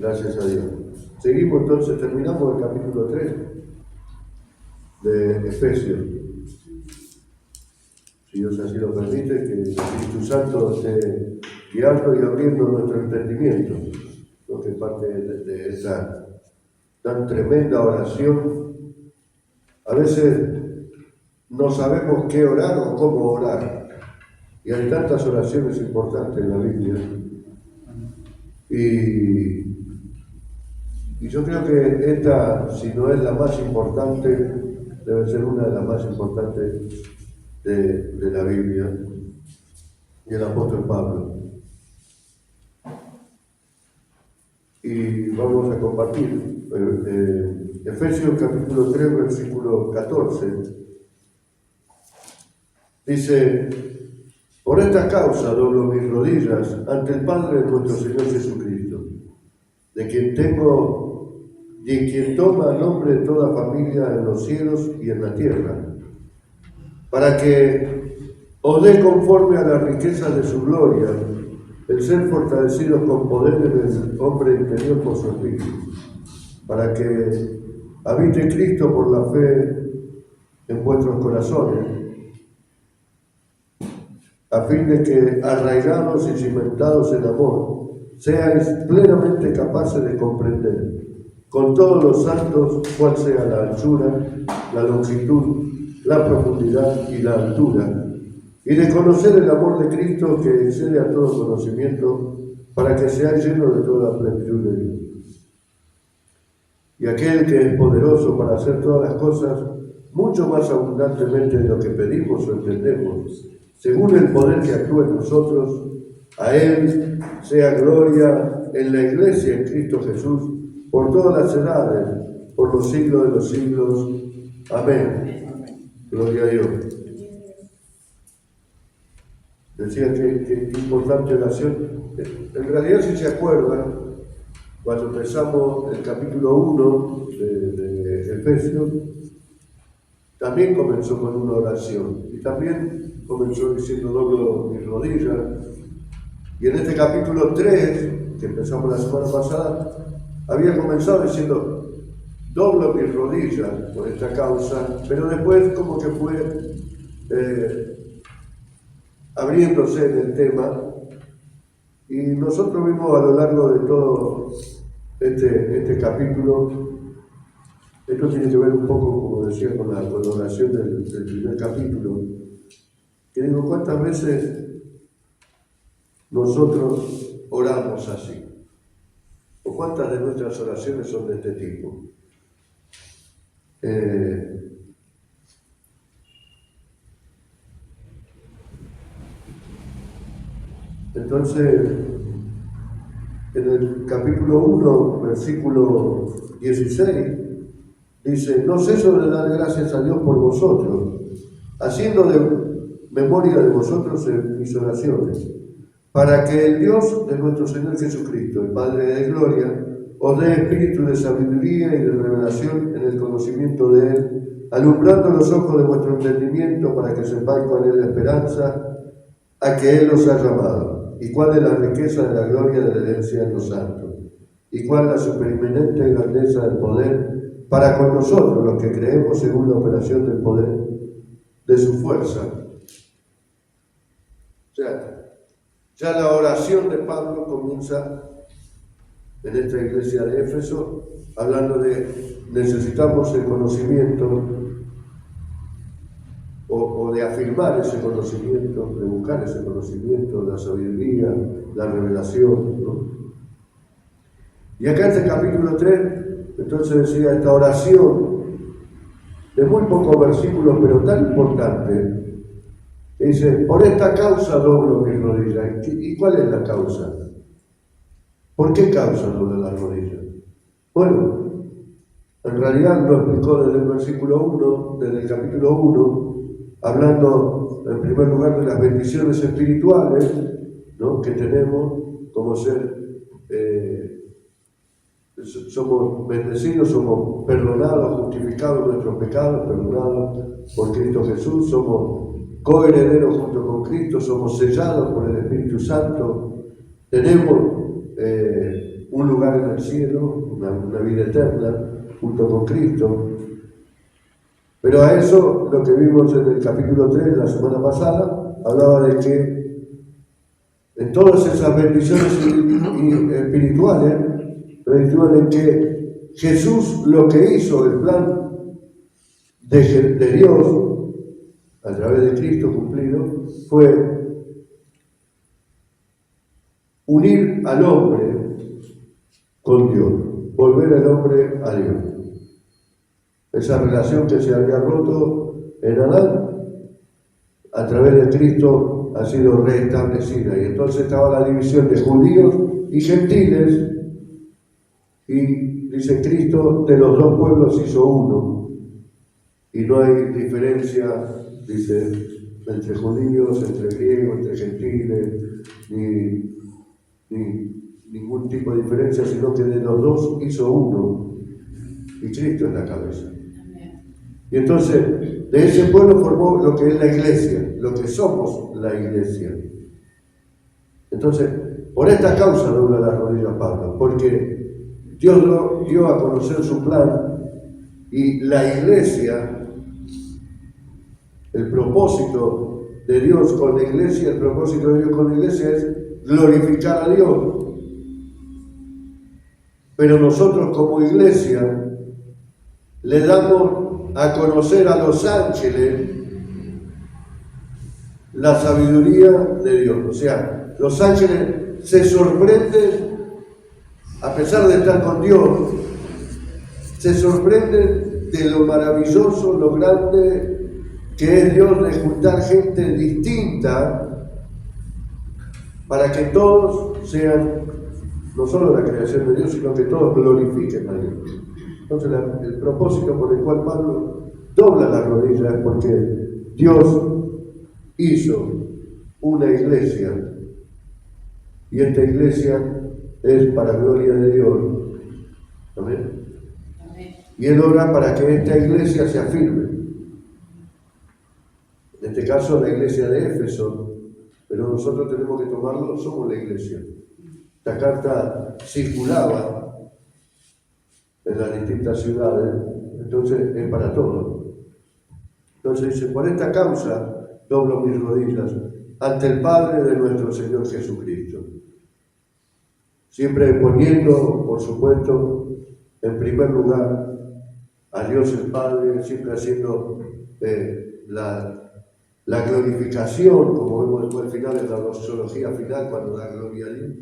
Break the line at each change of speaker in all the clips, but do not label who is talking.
Gracias a Dios. Seguimos entonces, terminamos el capítulo 3 de Efesios. Si Dios así lo permite, que el Espíritu Santo esté guiando y abriendo nuestro entendimiento, lo que es parte de esta tan tremenda oración. A veces no sabemos qué orar o cómo orar, y hay tantas oraciones importantes en la Biblia, y yo creo que esta, si no es la más importante, debe ser una de las más importantes de la Biblia, y el apóstol Pablo. Y vamos a compartir Efesios capítulo 3, versículo 14. Dice: por esta causa doblo mis rodillas ante el Padre de nuestro Señor Jesucristo, de quien toma el nombre de toda familia en los cielos y en la tierra, para que os dé conforme a la riqueza de su gloria el ser fortalecidos con poder en el hombre interior por su Espíritu, para que habite Cristo por la fe en vuestros corazones, a fin de que, arraigados y cimentados en amor, seáis plenamente capaces de comprender con todos los santos cuál sea la anchura, la longitud, la profundidad y la altura, y de conocer el amor de Cristo que excede a todo conocimiento, para que seáis llenos de toda la plenitud de Dios. Y aquel que es poderoso para hacer todas las cosas mucho más abundantemente de lo que pedimos o entendemos, según el poder que actúa en nosotros, a Él sea gloria en la Iglesia en Cristo Jesús, por todas las edades, por los siglos de los siglos. Amén. Gloria a Dios. Decía que importante oración. En realidad, si se acuerdan, cuando empezamos el capítulo 1 de Efesios, también comenzó con una oración. Y también comenzó diciendo: doblo mis rodillas. Y en este capítulo 3, que empezamos la semana pasada, había comenzado diciendo: doblo mis rodillas por esta causa, pero después como que fue abriéndose en el tema, y nosotros vimos a lo largo de todo este capítulo, esto tiene que ver un poco, como decía, con la oración del primer capítulo, que digo, ¿cuántas veces nosotros oramos así? ¿O cuántas de nuestras oraciones son de este tipo? Entonces, en el capítulo 1, versículo 16, dice: no ceso de dar gracias a Dios por vosotros, haciendo de memoria de vosotros en mis oraciones, para que el Dios de nuestro Señor Jesucristo, el Padre de gloria, os dé espíritu de sabiduría y de revelación en el conocimiento de Él, alumbrando los ojos de vuestro entendimiento, para que sepáis cuál es la esperanza a que Él os ha llamado, y cuál es la riqueza de la gloria de la herencia en los santos, y cuál la superinminente grandeza del poder para con nosotros, los que creemos según la operación del poder de su fuerza. O sea, ya la oración de Pablo comienza en esta iglesia de Éfeso, hablando de necesitamos el conocimiento, o de afirmar ese conocimiento, de buscar ese conocimiento, la sabiduría, la revelación, ¿no? Y acá en este capítulo 3, entonces decía esta oración, de muy pocos versículos, pero tan importante, que dice: por esta causa doblo mis rodillas. ¿Y cuál es la causa? ¿Por qué causa dobla las rodillas? Bueno, en realidad lo explicó desde el versículo 1, desde el capítulo 1, hablando en primer lugar de las bendiciones espirituales, ¿no?, que tenemos como ser, somos bendecidos, somos perdonados, justificados nuestros pecados, perdonados por Cristo Jesús, somos coherederos junto con Cristo, somos sellados por el Espíritu Santo, tenemos un lugar en el cielo, una vida eterna, junto con Cristo. Pero a eso, lo que vimos en el capítulo 3 la semana pasada, hablaba de que en todas esas bendiciones espirituales, en que Jesús lo que hizo, el plan de Dios, a través de Cristo cumplido, fue unir al hombre con Dios, volver al hombre a Dios. Esa relación que se había roto en Adán, a través de Cristo ha sido restablecida. Y entonces estaba la división de judíos y gentiles, y dice Cristo, de los dos pueblos hizo uno. Y no hay diferencia, dice, entre judíos, entre griegos, entre gentiles, ni ningún tipo de diferencia, sino que de los dos hizo uno. Y Cristo es la cabeza. Y entonces, de ese pueblo formó lo que es la iglesia, lo que somos la iglesia. Entonces, por esta causa dobla las rodillas Pablo, porque Dios dio a conocer su plan y la iglesia, el propósito de Dios con la iglesia, el propósito de Dios con la iglesia es glorificar a Dios. Pero nosotros como iglesia le damos a conocer a los ángeles la sabiduría de Dios. O sea, los ángeles se sorprenden, a pesar de estar con Dios, se sorprenden de lo maravilloso, lo grande que es Dios de juntar gente distinta para que todos sean, no solo la creación de Dios, sino que todos glorifiquen a Dios. Entonces el propósito por el cual Pablo dobla las rodillas es porque Dios hizo una iglesia y esta iglesia es para gloria de Dios. Amén. Y Él ora para que esta iglesia se afirme. En este caso la iglesia de Éfeso, pero nosotros tenemos que tomarlo, somos la iglesia. Esta carta circulaba en las distintas ciudades, entonces es para todos. Entonces dice, por esta causa doblo mis rodillas ante el Padre de nuestro Señor Jesucristo. Siempre poniendo, por supuesto, en primer lugar a Dios el Padre, siempre haciendo la glorificación, como vemos después al final en la doxología final, cuando da gloria a Dios,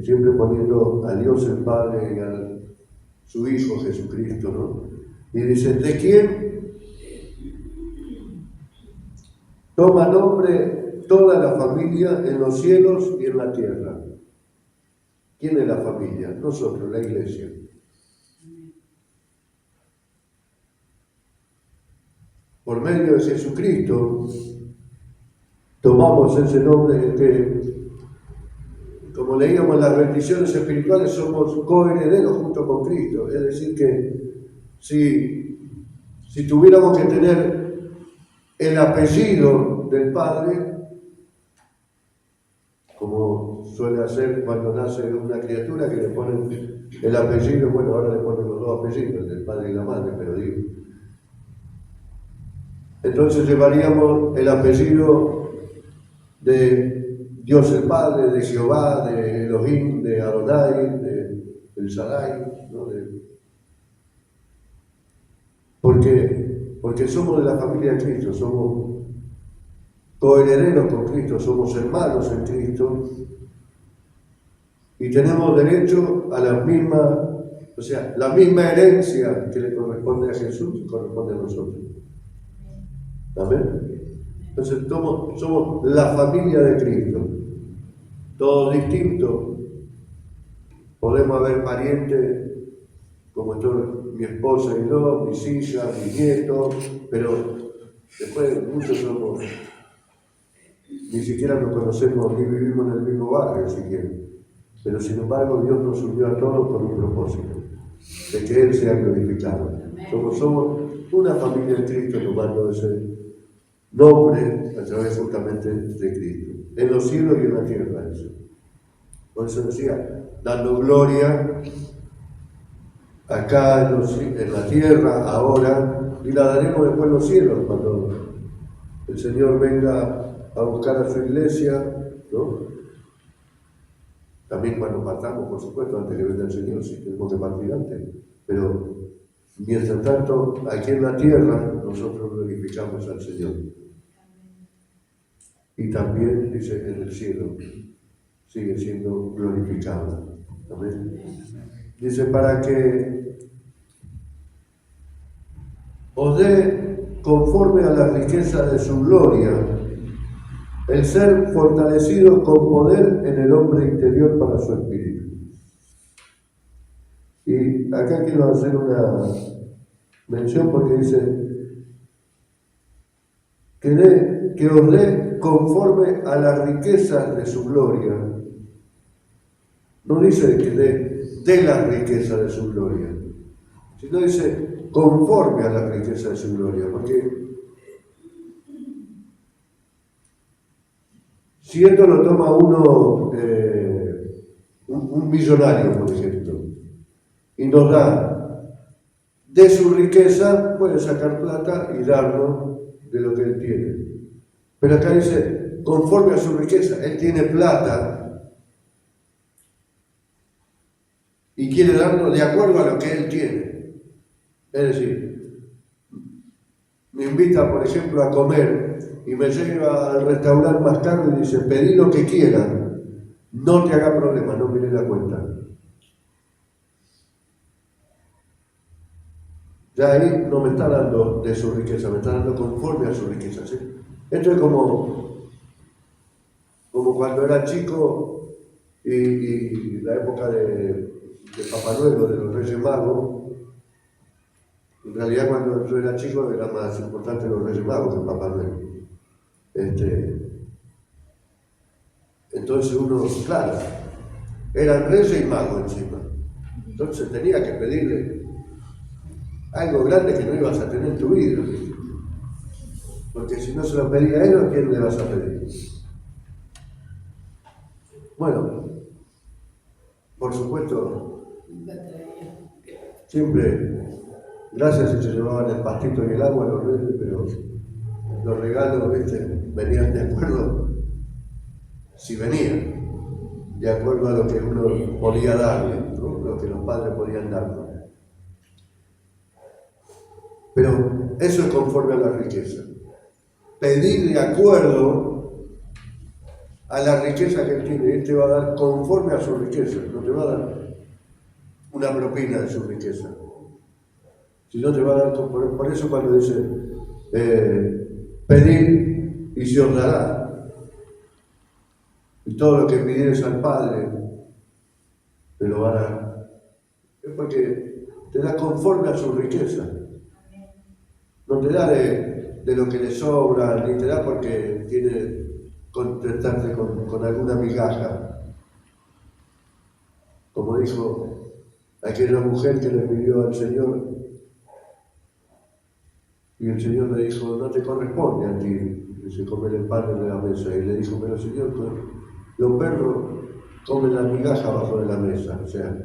siempre poniendo a Dios el Padre y a su Hijo Jesucristo, ¿no? Y dice, ¿de quién toma nombre toda la familia en los cielos y en la tierra? ¿Quién es la familia? Nosotros, la iglesia. Por medio de Jesucristo tomamos ese nombre que, como leíamos en las bendiciones espirituales, somos coherederos junto con Cristo. Es decir, que si tuviéramos que tener el apellido del Padre, como suele hacer cuando nace una criatura, que le ponen el apellido, bueno, ahora le ponen los dos apellidos, el del padre y la madre, pero digo. Entonces llevaríamos el apellido de Dios el Padre, de Jehová, de Elohim, de Adonai, de El Shaddai, ¿no? Porque somos de la familia de Cristo, somos coherederos con Cristo, somos hermanos en Cristo y tenemos derecho a la misma herencia que le corresponde a Jesús, corresponde a nosotros. Amén. Entonces somos la familia de Cristo, todos distintos. Podemos haber parientes como mi esposa y yo, mis hijas, mis nietos, pero después muchos somos, ni siquiera nos conocemos ni vivimos en el mismo barrio siquiera. Pero sin embargo Dios nos unió a todos con un propósito, de que Él sea glorificado. Somos una familia de Cristo tomando ese nombre a través justamente de Cristo, en los cielos y en la tierra. Eso. Por eso decía, dando gloria acá en la tierra, ahora, y la daremos después en los cielos, cuando el Señor venga a buscar a su iglesia, ¿no? También cuando partamos, por supuesto, antes que venga el Señor, sí, tenemos que partir antes. Pero, mientras tanto, aquí en la tierra, nosotros glorificamos al Señor. Y también, dice, en el cielo, sigue siendo glorificado. Amén. Dice, para que os dé conforme a la riqueza de su gloria, el ser fortalecido con poder en el hombre interior para su espíritu. Y acá quiero hacer una mención porque dice que os dé conforme a la riqueza de su gloria. No dice que de la riqueza de su gloria, sino dice conforme a la riqueza de su gloria, porque si esto lo toma uno, un millonario, por ejemplo, y nos da de su riqueza, puede sacar plata y darnos de lo que él tiene. Pero acá dice, conforme a su riqueza, él tiene plata y quiere darnos de acuerdo a lo que él tiene. Es decir, me invita, por ejemplo, a comer y me lleva al restaurante más caro y dice, pedí lo que quiera, no te haga problema, no mire la cuenta. Ya ahí no me está dando de su riqueza, me está dando conforme a su riqueza, ¿sí? Esto es como cuando era chico y la época de Papá Noel o de los Reyes Magos. En realidad, cuando yo era chico era más importante los Reyes Magos que Papá Noel. Entonces uno, claro, eran Reyes y Magos encima. Entonces tenía que pedirle algo grande que no ibas a tener en tu vida. Porque si no se lo pedía a él, ¿a quién le vas a pedir? Bueno, por supuesto, siempre, gracias si se llevaban el pastito y el agua los reyes, pero los regalos, venían de acuerdo, si venían, de acuerdo a lo que uno podía darle, ¿no? Lo que los padres podían darle. Pero eso es conforme a la riqueza. Pedir de acuerdo a la riqueza que él tiene. Él te va a dar conforme a su riqueza, no te va a dar una propina de su riqueza, sino te va a dar por eso cuando dice pedir y se os dará, y todo lo que pidieres al Padre te lo va a dar. Es porque te da conforme a su riqueza, no te da de lo que le sobra, ni te da porque tiene contentarte con alguna migaja. Como dijo aquella mujer que le pidió al Señor, y el Señor le dijo, no te corresponde a ti, dice, comer el pan de la mesa. Y le dijo, pero Señor, los perros comen la migaja abajo de la mesa. O sea,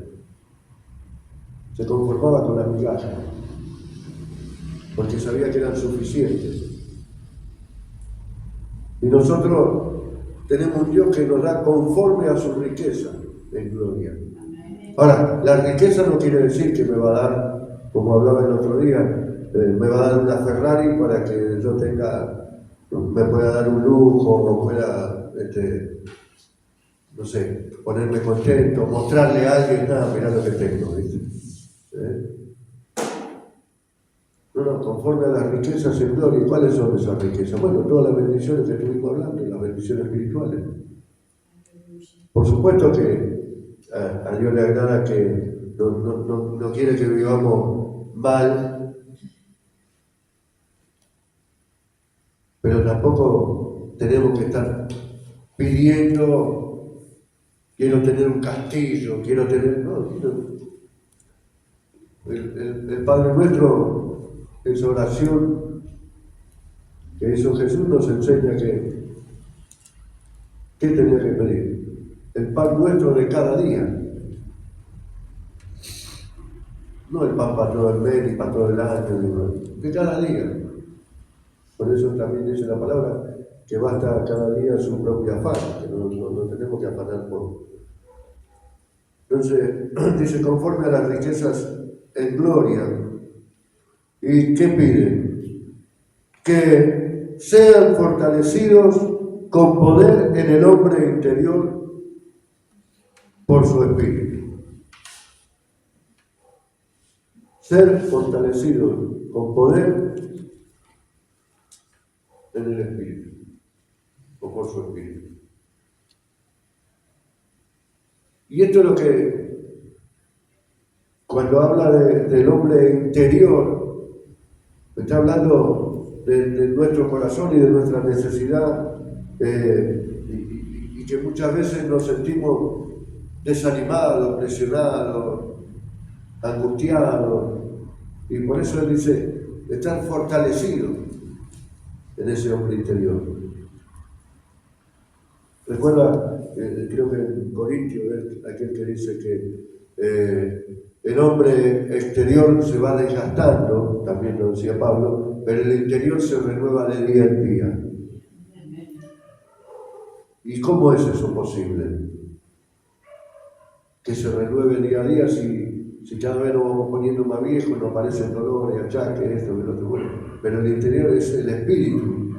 se conformaba con la migaja, porque sabía que eran suficientes. Y nosotros tenemos un Dios que nos da conforme a su riqueza en gloria. Ahora, la riqueza no quiere decir que me va a dar, como hablaba el otro día, me va a dar una Ferrari para que yo me pueda dar un lujo, o pueda, no sé, ponerme contento, mostrarle a alguien, mirá lo que tengo, ¿viste? No, conforme a las riquezas en gloria. ¿Y cuáles son esas riquezas? Bueno, todas las bendiciones que estuvimos hablando, las bendiciones espirituales. Por supuesto que a Dios le agrada que no quiere que vivamos mal, pero tampoco tenemos que estar pidiendo, quiero tener un castillo, quiero tener... No. El Padre Nuestro, esa oración que hizo Jesús, nos enseña que ¿qué tenía que pedir? el pan nuestro de cada día. No el pan para todo el mes ni para todo el año, de cada día. Por eso también dice la palabra que basta cada día su propia afán, que no tenemos que afanar por. Entonces, dice, conforme a las riquezas en gloria. ¿Y qué pide? Que sean fortalecidos con poder en el hombre interior por su espíritu. Ser fortalecidos con poder en el espíritu o por su espíritu. Y esto es lo que, cuando habla del hombre interior, está hablando de nuestro corazón y de nuestra necesidad, y que muchas veces nos sentimos desanimados, presionados, angustiados, y por eso él dice, estar fortalecido en ese hombre interior. Recuerda, creo que en Corintios es aquel que dice que el hombre exterior se va desgastando, también lo decía Pablo, pero el interior se renueva de día en día. ¿Y cómo es eso posible? Que se renueve día a día si cada vez nos vamos poniendo más viejos, nos aparecen dolores, achaques, esto, que lo otro, bueno. Pero el interior es el espíritu.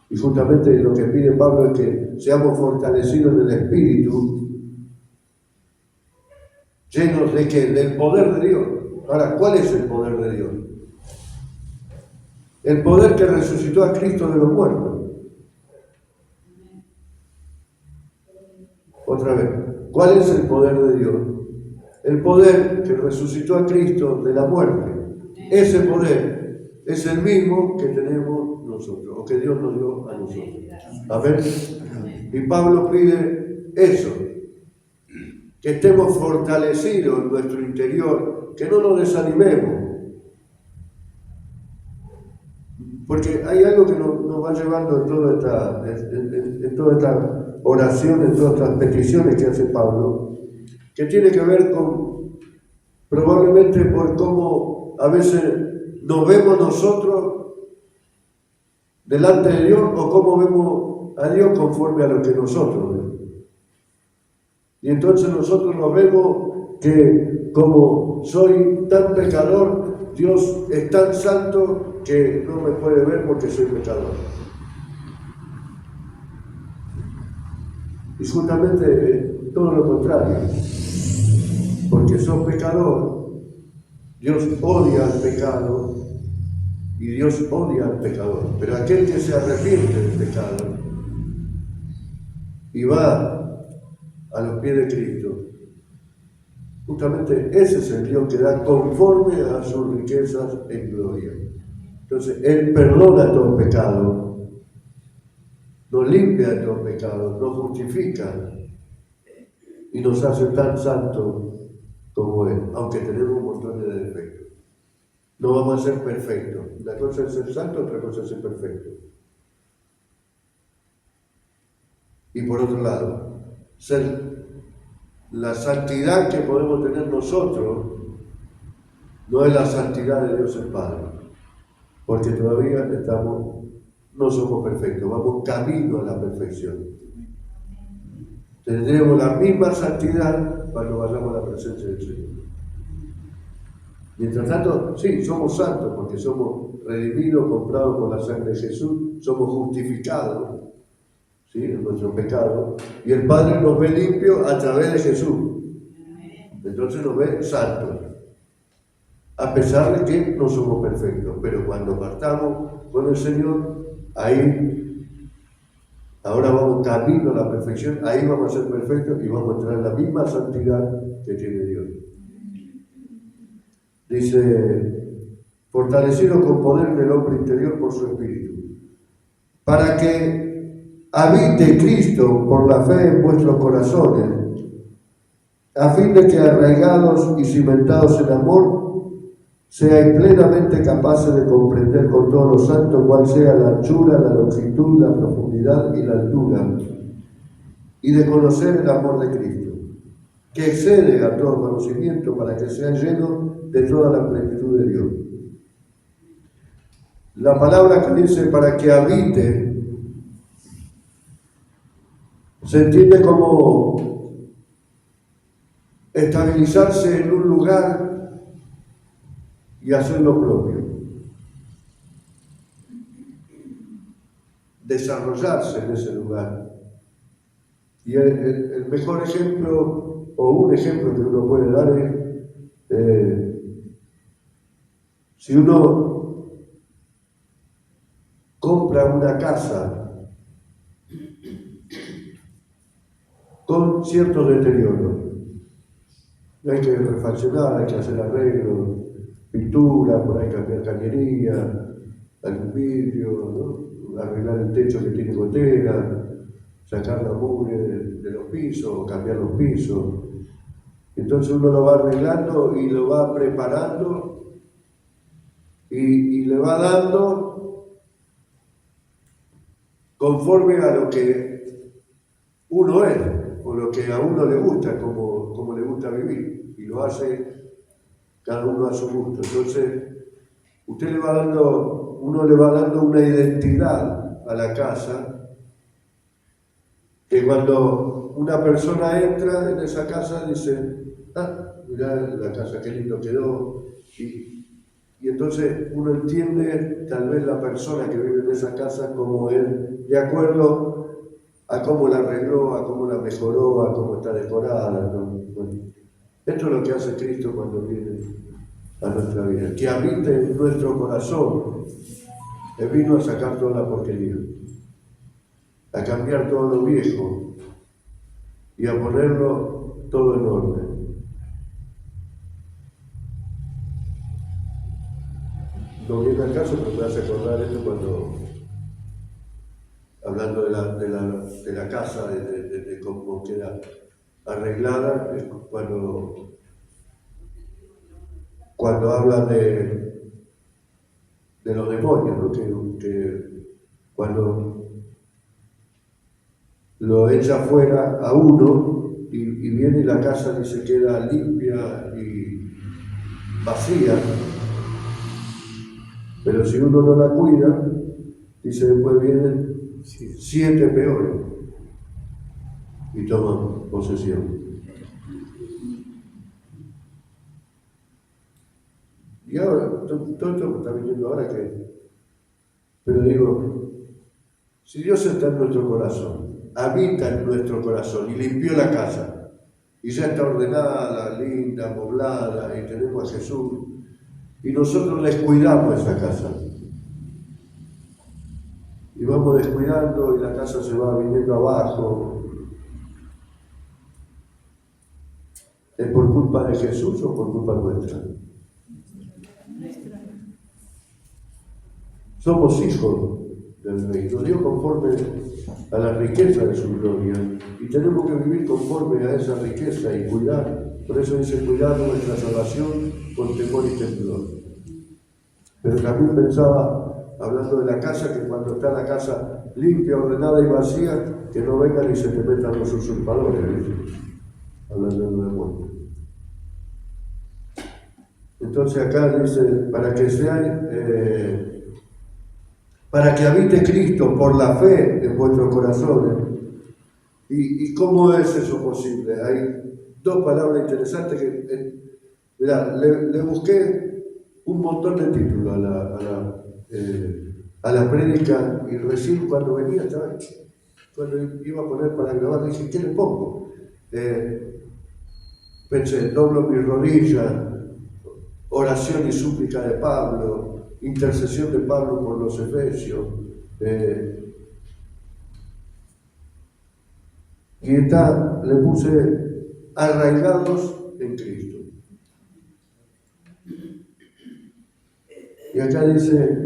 Y justamente lo que pide Pablo es que seamos fortalecidos en el espíritu, llenos de ¿qué? Del poder de Dios. Ahora, ¿cuál es el poder de Dios? El poder que resucitó a Cristo de los muertos. Otra vez, ¿cuál es el poder de Dios? El poder que resucitó a Cristo de la muerte. Ese poder es el mismo que tenemos nosotros, o que Dios nos dio a nosotros. Amén. Y Pablo pide eso, que estemos fortalecidos en nuestro interior, que no nos desanimemos. Porque hay algo que nos va llevando en toda esta oración, en todas estas peticiones que hace Pablo, que tiene que ver con, probablemente por cómo a veces nos vemos nosotros delante de Dios o cómo vemos a Dios conforme a lo que nosotros vemos. Y entonces nosotros nos vemos que como soy tan pecador, Dios es tan santo que no me puede ver porque soy pecador. Y justamente todo lo contrario, porque sos pecador, Dios odia al pecado y Dios odia al pecador. Pero aquel que se arrepiente del pecado y va a los pies de Cristo, justamente ese es el Dios que da conforme a sus riquezas en gloria. Entonces, Él perdona todo pecado, nos limpia de todo pecado, nos justifica y nos hace tan santos como Él, aunque tenemos un montón de defectos. No vamos a ser perfectos. Una cosa es ser santo, otra cosa es ser perfecto. Y por otro lado, la santidad que podemos tener nosotros no es la santidad de Dios el Padre, porque todavía no somos perfectos, vamos camino a la perfección. Tendremos la misma santidad cuando vayamos a la presencia del Señor. Mientras tanto, sí, somos santos porque somos redimidos, comprados por la sangre de Jesús, somos justificados, ¿sí?, en nuestro pecado, y el Padre nos ve limpios a través de Jesús. Entonces nos ve santos, a pesar de que no somos perfectos, pero cuando partamos con el Señor, ahora vamos camino a la perfección, ahí vamos a ser perfectos y vamos a tener la misma santidad que tiene Dios. Dice, fortalecido con poder en el hombre interior por su espíritu, para que habite Cristo por la fe en vuestros corazones, a fin de que arraigados y cimentados en amor, seáis plenamente capaces de comprender con todos los santos cuál sea la anchura, la longitud, la profundidad y la altura, y de conocer el amor de Cristo, que excede a todo conocimiento, para que sea lleno de toda la plenitud de Dios. La palabra que dice para que habite se entiende como estabilizarse en un lugar y hacer lo propio, desarrollarse en ese lugar. Y el mejor ejemplo, o un ejemplo que uno puede dar es, si uno compra una casa con ciertos deterioros, hay que refaccionar, hay que hacer arreglos, pintura, por ahí cambiar cañería, algún vidrio, ¿no? Arreglar el techo que tiene gotera, sacar la mugre de los pisos, cambiar los pisos. Entonces uno lo va arreglando y lo va preparando y le va dando conforme a lo que uno es, o lo que a uno le gusta, como le gusta vivir, y lo hace cada uno a su gusto. Entonces, uno le va dando una identidad a la casa, que cuando una persona entra en esa casa dice, mirá la casa, qué lindo quedó, y entonces uno entiende tal vez la persona que vive en esa casa como él, de acuerdo a cómo la arregló, a cómo la mejoró, a cómo está decorada, ¿no? Bueno, esto es lo que hace Cristo cuando viene a nuestra vida, que habite en nuestro corazón. Él vino a sacar toda la porquería, a cambiar todo lo viejo y a ponerlo todo en orden. No viene al caso, pero me hace acordar esto cuando, hablando de la casa, de cómo queda arreglada, es cuando habla de los demonios, ¿no? Que cuando lo echa fuera a uno y viene y la casa se queda limpia y vacía, pero si uno no la cuida, dice, después vienen 7 peores y toman posesión. Y ahora, todo esto me está viniendo ahora pero digo, si Dios está en nuestro corazón, habita en nuestro corazón y limpió la casa, y ya está ordenada, linda, poblada, y tenemos a Jesús, y nosotros descuidamos esa casa, y vamos descuidando y la casa se va viniendo abajo, ¿es por culpa de Jesús o por culpa nuestra? Somos hijos del Rey, nos dio conforme a la riqueza de su gloria y tenemos que vivir conforme a esa riqueza y cuidar. Por eso dice, cuidar nuestra salvación con temor y temblor. Pero también pensaba, hablando de la casa, que cuando está la casa limpia, ordenada y vacía, que no vengan y se te metan los usurpadores, ¿sí? Hablando de los demonios. Entonces acá dice, para que habite Cristo por la fe en vuestros corazones. ¿Y cómo es eso posible? Hay 2 palabras interesantes que, mirá, le busqué un montón de títulos a la prédica, y recién cuando venía, cuando iba a poner para grabar, dije, ¿qué le pongo? Pensé, doblo mis rodillas, oración y súplica de Pablo, intercesión de Pablo por los Efesios, y le puse arraigados en Cristo. Y acá dice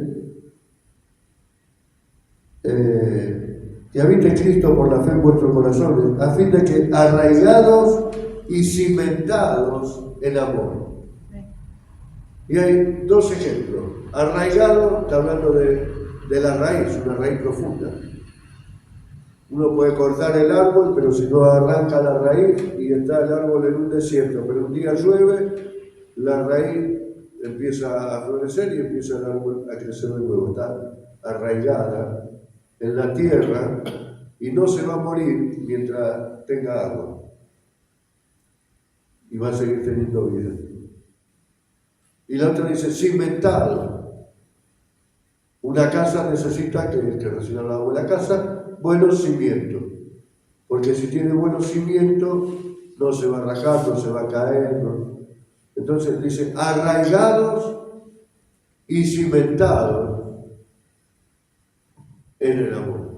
que habite Cristo por la fe en vuestros corazones, a fin de que arraigados y cimentados en amor. Y hay 2 ejemplos. Arraigado, está hablando de la raíz, una raíz profunda. Uno puede cortar el árbol, pero si no arranca la raíz y está el árbol en un desierto, pero un día llueve, la raíz empieza a florecer y empieza el árbol a crecer de nuevo. Está arraigada en la tierra y no se va a morir mientras tenga agua. Y va a seguir teniendo vida. Y la otra dice, cimentado. Una casa necesita que recién hablamos de la casa, buenos cimientos. Porque si tiene buenos cimientos, no se va a rajar, no se va a caer. ¿No? Entonces dice, arraigados y cimentados en el amor.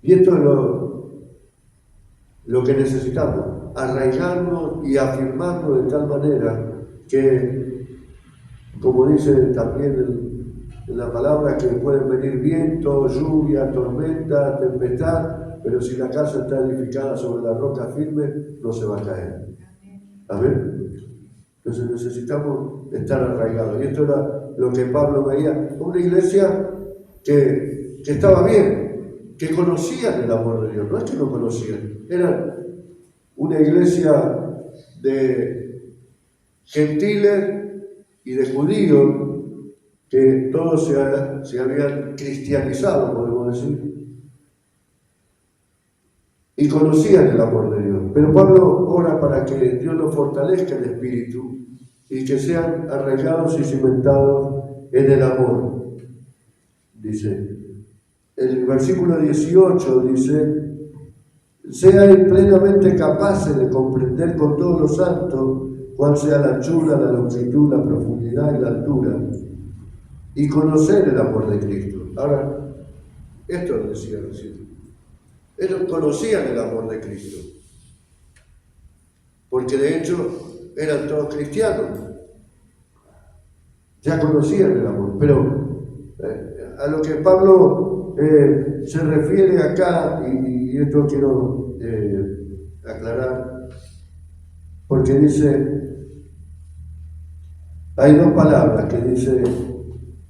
Y esto es lo que necesitamos, arraigarnos y afirmarnos de tal manera que, como dice también en la palabra, que pueden venir vientos, lluvia, tormenta, tempestad, pero si la casa está edificada sobre la roca firme, no se va a caer. ¿Amén? Entonces necesitamos estar arraigados. Y esto era lo que Pablo veía. Una iglesia que estaba bien, que conocían el amor de Dios. No es que no conocían. Era una iglesia de gentiles y de judíos que todos se habían cristianizado, podemos decir. Y conocían el amor de Dios. Pero Pablo ora para que Dios nos fortalezca el espíritu y que sean arraigados y cimentados en el amor. Dice, el versículo 18 dice, sean plenamente capaces de comprender con todos los santos cuál sea la anchura, la longitud, la profundidad y la altura, y conocer el amor de Cristo. Ahora, esto lo decía recién. Ellos conocían el amor de Cristo, porque de hecho eran todos cristianos, ya conocían el amor, pero a lo que Pablo se refiere acá, y esto quiero aclarar, porque dice, hay dos palabras que dice,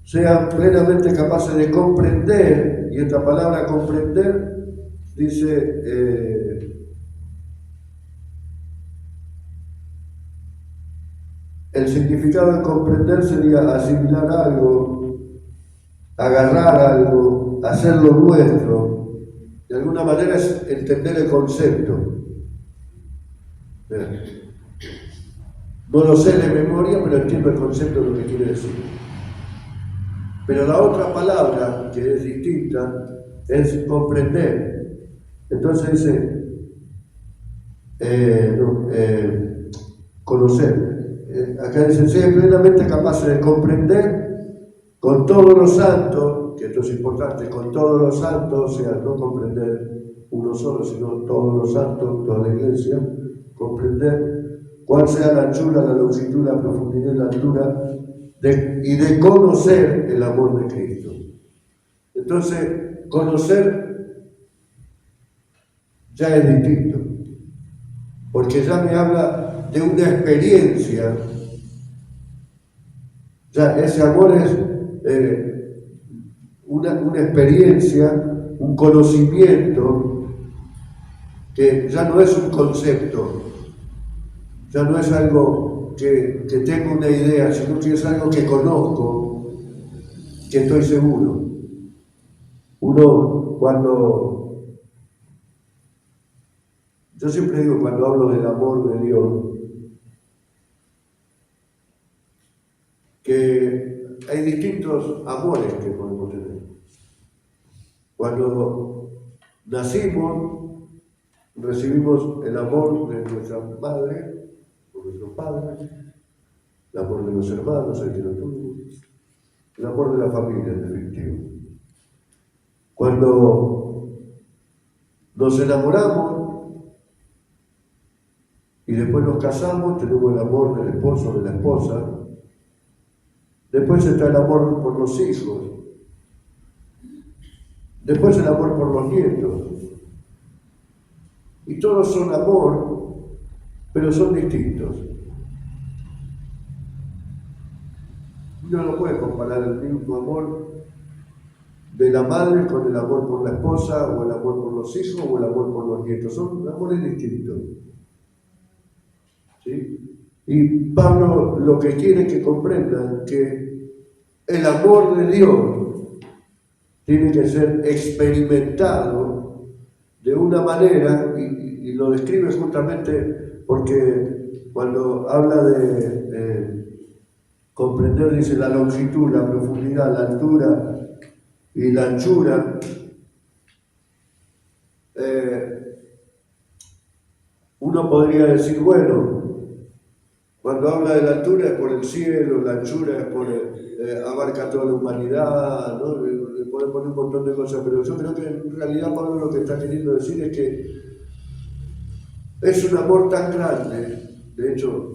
sean plenamente capaces de comprender, y esta palabra comprender dice, el significado de comprender sería asimilar algo, agarrar algo, hacerlo nuestro. De alguna manera es entender el concepto. No lo sé de memoria, pero entiendo el concepto de lo que quiere decir. Pero la otra palabra, que es distinta, es comprender. Entonces dice, conocer. Acá dice, sean plenamente capaces de comprender con todos los santos, que esto es importante, con todos los santos, o sea, no comprender uno solo, sino todos los santos, toda la iglesia, comprender cuál sea la anchura, la longitud, la profundidad y la altura, y de conocer el amor de Cristo. Entonces, conocer ya es distinto, porque ya me habla de una experiencia, ya ese amor es una experiencia, un conocimiento que ya no es un concepto, ya no es algo que tengo una idea, sino que es algo que conozco, que estoy seguro. Uno cuando... Yo siempre digo, cuando hablo del amor de Dios, que hay distintos amores que podemos tener. Cuando nacimos, recibimos el amor de nuestra madre, de nuestros padres, el amor de los hermanos, el que lo tuvo, el amor de la familia, en definitiva. Cuando nos enamoramos, y después nos casamos, tenemos el amor del esposo o de la esposa. Después está el amor por los hijos. Después el amor por los nietos. Y todos son amor, pero son distintos. Uno no puede comparar el mismo amor de la madre con el amor por la esposa, o el amor por los hijos, o el amor por los nietos. Son amores distintos. ¿Sí? Y Pablo lo que quiere que comprendan que el amor de Dios tiene que ser experimentado de una manera, y lo describe justamente porque cuando habla de comprender, dice la longitud, la profundidad, la altura y la anchura. Uno podría decir, bueno, cuando habla de la altura es por el cielo, la anchura es por abarca toda la humanidad, ¿no? Le pueden poner un montón de cosas, pero yo creo que en realidad Pablo lo que está queriendo decir es que es un amor tan grande. De hecho,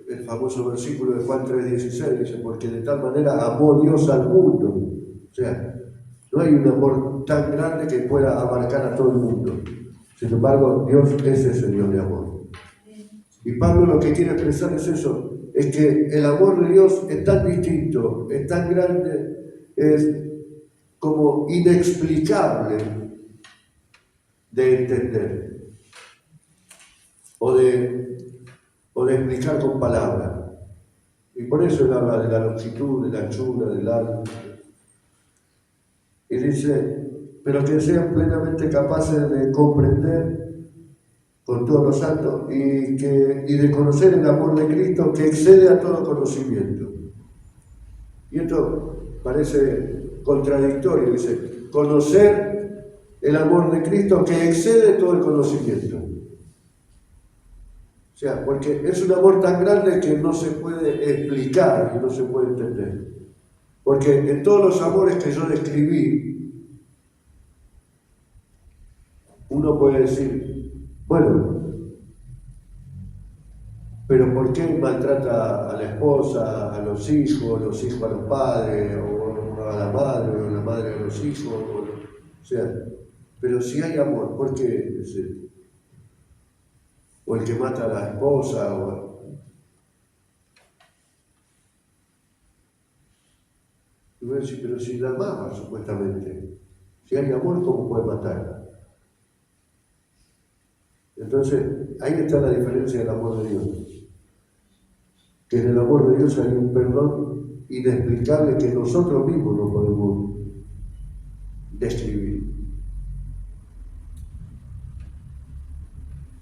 el famoso versículo de Juan 3:16 dice, porque de tal manera amó Dios al mundo. O sea, no hay un amor tan grande que pueda abarcar a todo el mundo. Sin embargo, Dios es ese Dios de amor. Y Pablo lo que quiere expresar es eso, es que el amor de Dios es tan distinto, es tan grande, es como inexplicable de entender o de explicar con palabras. Y por eso él habla de la longitud, de la anchura, del alto. Y dice, pero que sean plenamente capaces de comprender con todos los santos y de conocer el amor de Cristo que excede a todo conocimiento. Y esto parece contradictorio, dice, conocer el amor de Cristo que excede todo el conocimiento. O sea, porque es un amor tan grande que no se puede explicar, que no se puede entender. Porque en todos los amores que yo describí, uno puede decir, bueno, pero ¿por qué maltrata a la esposa, a los hijos a los padres, o a la madre a los hijos? O sea, pero si hay amor, ¿por qué? O el que mata a la esposa, y voy a decir, pero si la amaba, supuestamente. Si hay amor, ¿cómo puede matar? Entonces, ahí está la diferencia del amor de Dios. Que en el amor de Dios hay un perdón inexplicable que nosotros mismos no podemos describir.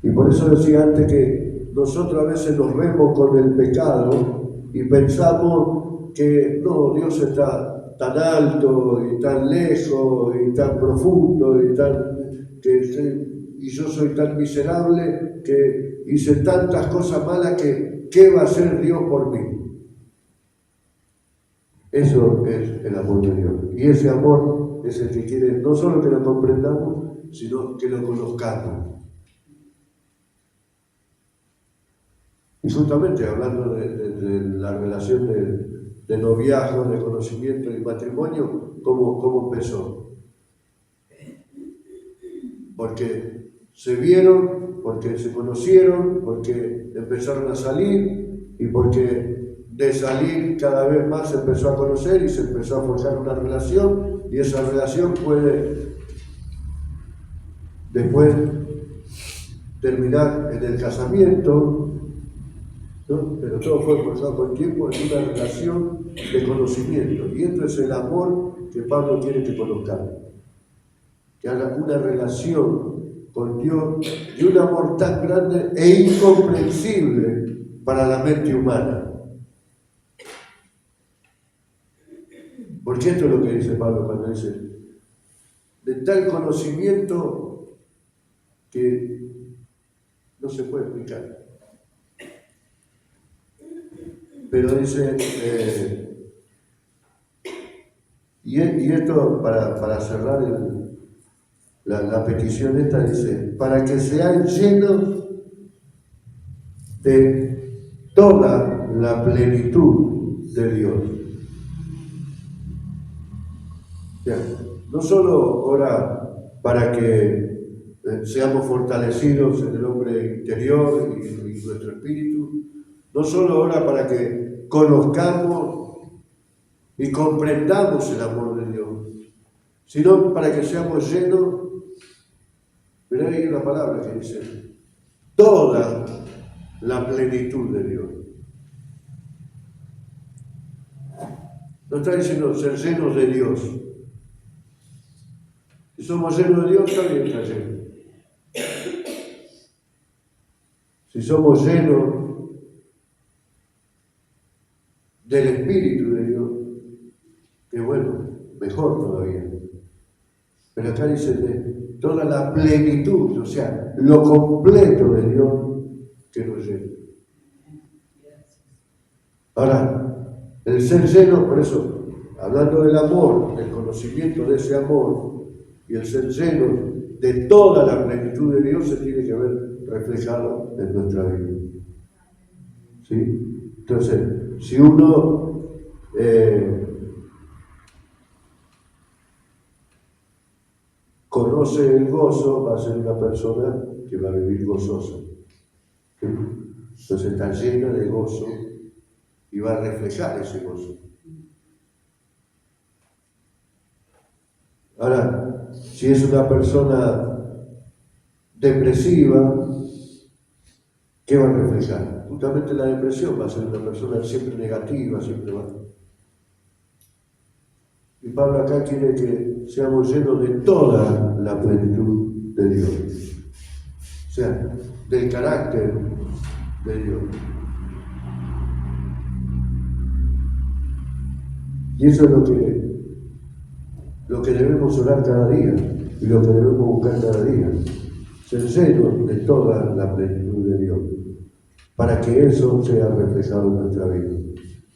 Y por eso decía antes que nosotros a veces nos vemos con el pecado y pensamos que no, Dios está tan alto y tan lejos y tan profundo y yo soy tan miserable que hice tantas cosas malas que ¿qué va a hacer Dios por mí? Eso es el amor de Dios. Y ese amor es el que quiere no solo que lo comprendamos, sino que lo conozcamos. Y justamente hablando de la relación de noviazgo, de conocimiento y matrimonio, ¿cómo empezó? Porque se vieron, porque se conocieron, porque empezaron a salir y porque de salir cada vez más se empezó a conocer y se empezó a forjar una relación y esa relación puede después terminar en el casamiento, ¿no? Pero todo fue forjado con tiempo en una relación de conocimiento y esto es el amor que Pablo quiere que conozcamos, que haga una relación con Dios y un amor tan grande e incomprensible para la mente humana. Porque esto es lo que dice Pablo cuando dice, de tal conocimiento que no se puede explicar. Pero dice, y esto para cerrar la petición esta, dice, para que sean llenos de toda la plenitud de Dios. Bien, no solo ora para que seamos fortalecidos en el hombre interior y nuestro espíritu, no solo ora para que conozcamos y comprendamos el amor de sino para que seamos llenos. Pero hay una palabra que dice, toda la plenitud de Dios. No está diciendo ser llenos de Dios. Si somos llenos de Dios, también está lleno. Si somos llenos del Espíritu de Dios, que bueno, mejor todavía. Pero acá dice de toda la plenitud, o sea, lo completo de Dios que nos llena. Ahora, el ser lleno, por eso, hablando del amor, del conocimiento de ese amor, y el ser lleno de toda la plenitud de Dios se tiene que ver reflejado en nuestra vida. ¿Sí? Entonces, si uno conoce el gozo, va a ser una persona que va a vivir gozosa. ¿Sí? Entonces está llena de gozo y va a reflejar ese gozo. Ahora, si es una persona depresiva, ¿qué va a reflejar? Justamente la depresión va a ser una persona siempre negativa, siempre va. Y Pablo acá quiere que seamos llenos de toda la plenitud de Dios. O sea, del carácter de Dios. Y eso es lo que debemos orar cada día y lo que debemos buscar cada día. Ser llenos de toda la plenitud de Dios, para que eso sea reflejado en nuestra vida.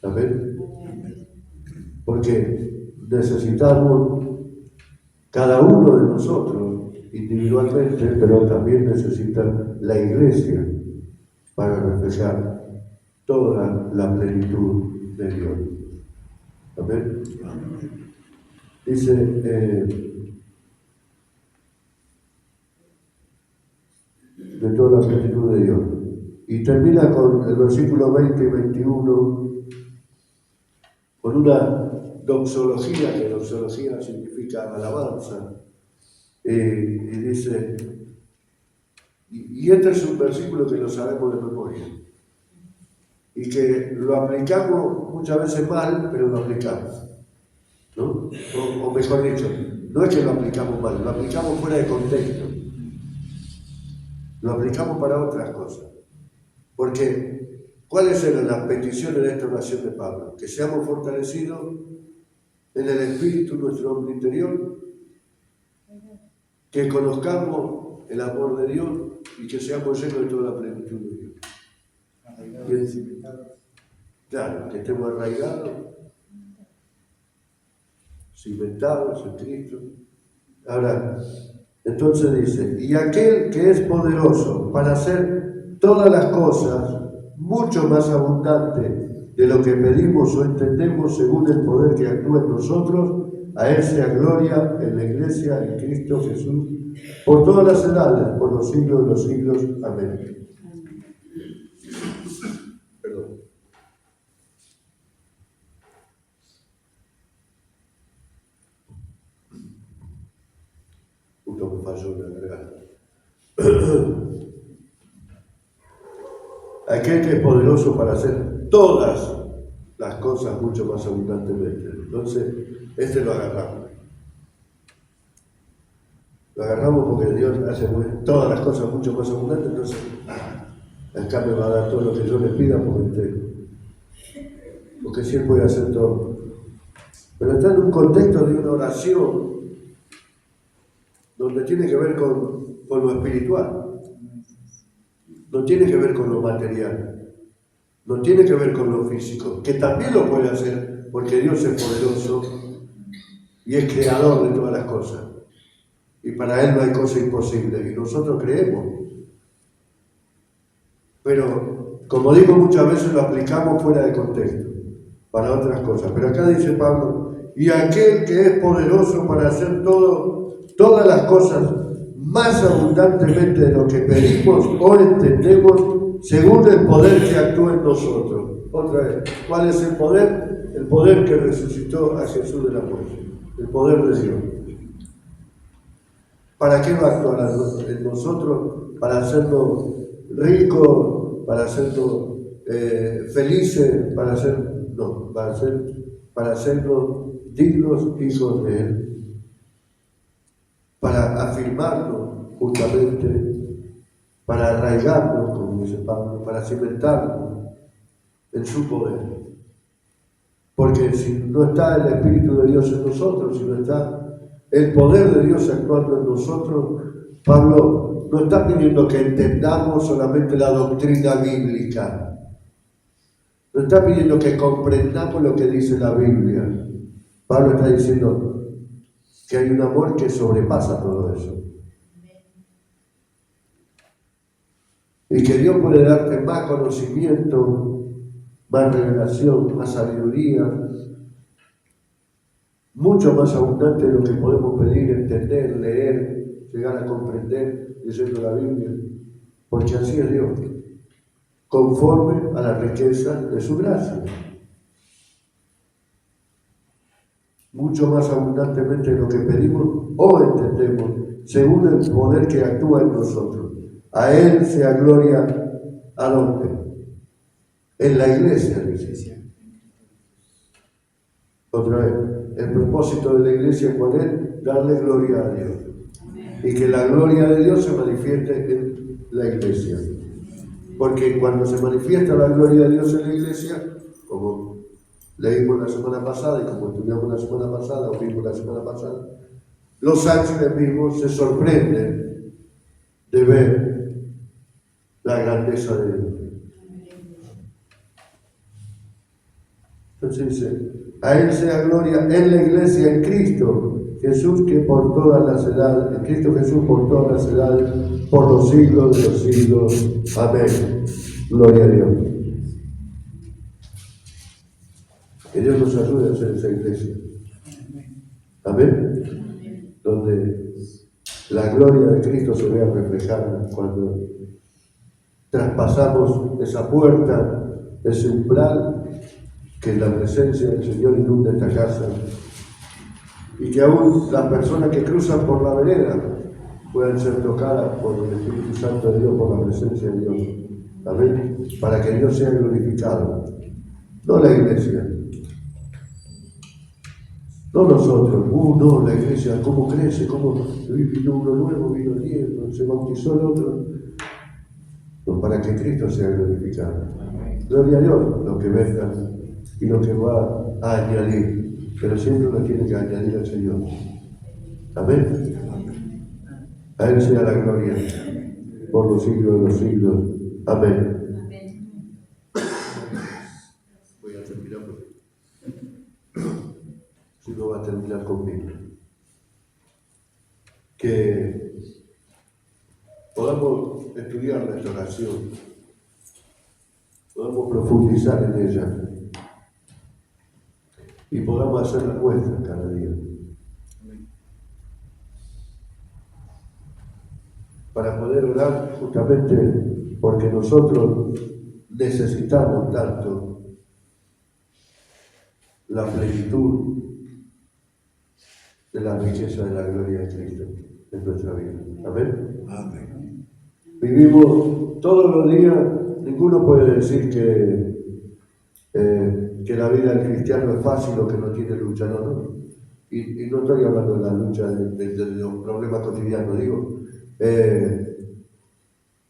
¿Amén? Porque necesitamos cada uno de nosotros individualmente, pero también necesita la iglesia para reflejar toda la plenitud de Dios. ¿Amén? Dice, de toda la plenitud de Dios. Y termina con el versículo 20 y 21, con una doxología, que doxología significa alabanza, y dice, y este es un versículo que lo sabemos de memoria, y que lo aplicamos muchas veces mal, pero lo aplicamos, ¿no? O mejor dicho, no es que lo aplicamos mal, lo aplicamos fuera de contexto. Lo aplicamos para otras cosas. Porque, ¿cuáles eran las peticiones de esta oración de Pablo? Que seamos fortalecidos en el Espíritu, nuestro hombre interior, que conozcamos el amor de Dios y que seamos llenos de toda la plenitud de Dios. Claro, que estemos arraigados, cimentados en Cristo. Ahora, entonces dice, y aquel que es poderoso para hacer todas las cosas mucho más abundante de lo que pedimos o entendemos según el poder que actúa en nosotros, a él sea gloria en la iglesia, en Cristo Jesús, por todas las edades, por los siglos de los siglos. Amén. Perdón. Justo me falló la garganta. Aquel que es poderoso para hacer todas las cosas mucho más abundantemente. Entonces, lo agarramos. Lo agarramos porque Dios hace todas las cosas mucho más abundantes, entonces, acá me va a dar todo lo que yo le pida porque sí Él puede hacer todo. Pero está en un contexto de una oración donde tiene que ver con lo espiritual. No tiene que ver con lo material, no tiene que ver con lo físico, que también lo puede hacer porque Dios es poderoso y es creador de todas las cosas. Y para Él no hay cosa imposible, y nosotros creemos. Pero, como digo muchas veces, lo aplicamos fuera de contexto, para otras cosas. Pero acá dice Pablo, y aquel que es poderoso para hacer todas las cosas más abundantemente de lo que pedimos o entendemos, según el poder que actúa en nosotros. Otra vez, ¿cuál es el poder? El poder que resucitó a Jesús de la muerte, el poder de Dios. ¿Para qué va a actuar en nosotros? Para hacernos ricos, para hacernos felices, no, para hacernos dignos hijos de Él, para afirmarnos justamente, para arraigarnos, como dice Pablo, para cimentarnos en su poder. Porque si no está el Espíritu de Dios en nosotros, si no está el poder de Dios actuando en nosotros, Pablo no está pidiendo que entendamos solamente la doctrina bíblica. No está pidiendo que comprendamos lo que dice la Biblia. Pablo está diciendo que hay un amor que sobrepasa todo eso. Y que Dios puede darte más conocimiento, más revelación, más sabiduría, mucho más abundante de lo que podemos pedir, entender, leer, llegar a comprender leyendo la Biblia. Porque así es Dios, conforme a la riqueza de su gracia. Mucho más abundantemente de lo que pedimos o entendemos, según el poder que actúa en nosotros. A Él sea gloria, ¿a dónde? En la iglesia, dice. Otra vez, el propósito de la iglesia, ¿cuál es? Darle gloria a Dios. Y que la gloria de Dios se manifieste en la iglesia. Porque cuando se manifiesta la gloria de Dios en la iglesia, como leímos la semana pasada y como estudiamos la semana pasada o vimos la semana pasada, los ángeles mismos se sorprenden de ver la grandeza de Dios. Entonces dice, a Él sea gloria en la iglesia, en Cristo Jesús, que por todas las edades, en Cristo Jesús por todas las edades, por los siglos de los siglos. Amén. Gloria a Dios. Que Dios nos ayude a hacer esa iglesia. Amén. Donde la gloria de Cristo se vea reflejada cuando traspasamos esa puerta, ese umbral, que la presencia del Señor inunde esta casa y que aún las personas que cruzan por la vereda puedan ser tocadas por el Espíritu Santo de Dios, por la presencia de Dios. Amén. Para que Dios sea glorificado. No la iglesia. No nosotros. No, la iglesia, ¿cómo crece? ¿Cómo vino uno nuevo? Vino 10, se bautizó el otro. No, para que Cristo sea glorificado. Gloria a Dios, lo que venga y lo que va a añadir, pero siempre uno tiene que añadir al Señor. Amén. A Él sea la gloria por los siglos de los siglos. Amén. Voy a terminar porque si no va a terminar conmigo. Que podamos estudiar nuestra oración, podamos profundizar en ella y podamos hacerla nuestra cada día. Para poder orar justamente porque nosotros necesitamos tanto la plenitud de la riqueza de la gloria de Cristo en nuestra vida. Amén. Amén. Vivimos todos los días, ninguno puede decir que la vida del cristiano es fácil o que no tiene lucha, no. Y no estoy hablando de la lucha de los problemas cotidianos, digo.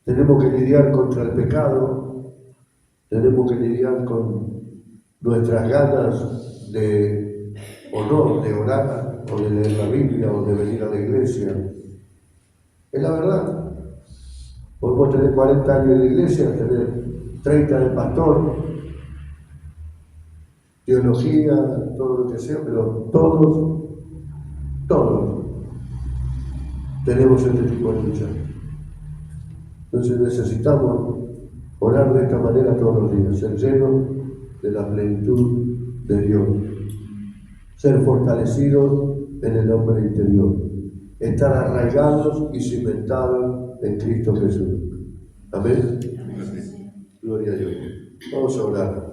Tenemos que lidiar contra el pecado, tenemos que lidiar con nuestras ganas de orar, o de leer la Biblia, o de venir a la iglesia. Es la verdad. Podemos tener 40 años en la iglesia, tener 30 de pastor, teología, todo lo que sea, pero todos tenemos este tipo de lucha. Entonces necesitamos orar de esta manera todos los días, ser llenos de la plenitud de Dios, ser fortalecidos en el hombre interior, estar arraigados y cimentados en Cristo Jesús. Amén. Gloria a Dios. Vamos a orar.